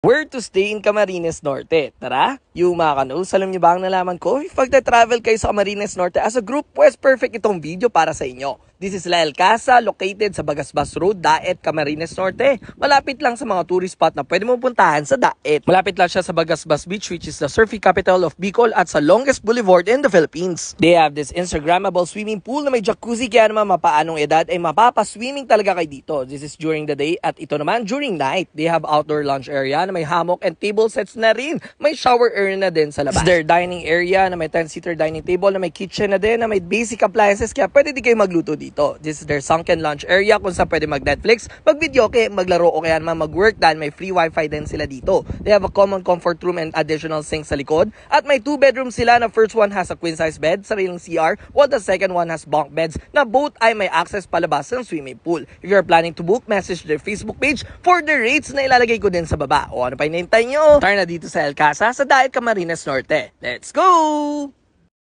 Where to stay in Camarines Norte? Tara, yung mga kanoos, alam niyo ba ang nalaman ko? If pagta-travel kayo sa Camarines Norte as a group, pues perfect itong video para sa inyo. This is La El Casa, located sa Bagasbas Road, Daet, Camarines Norte. Malapit lang sa mga tourist spot na pwede mo puntahan sa Daet. Malapit lang siya sa Bagasbas Beach, which is the surfing capital of Bicol at sa longest boulevard in the Philippines. They have this Instagrammable swimming pool na may jacuzzi, kaya naman mapaanong edad ay mapapaswimming talaga kayo dito. This is during the day at ito naman during night. They have outdoor lunch area na may hammock and table sets na rin. May shower area na din sa labas. Their dining area na may 10-seater dining table na may kitchen na din na may basic appliances, kaya pwede din kayo magluto dito. This is their sunken lunch area kung saan pwede mag-Netflix, mag-video, maglaro o kaya naman mag-work dahil may free wifi din sila dito. They have a common comfort room and additional sink sa likod. At may 2 bedrooms sila na first one has a queen size bed, sariling CR, while the second one has bunk beds na both ay may access palabas ng swimming pool. If you're planning to book, message their Facebook page for the rates na ilalagay ko din sa baba. O ano pa hinihintay nyo? Tara na dito sa El Casa sa Daet, Camarines Norte. Let's go!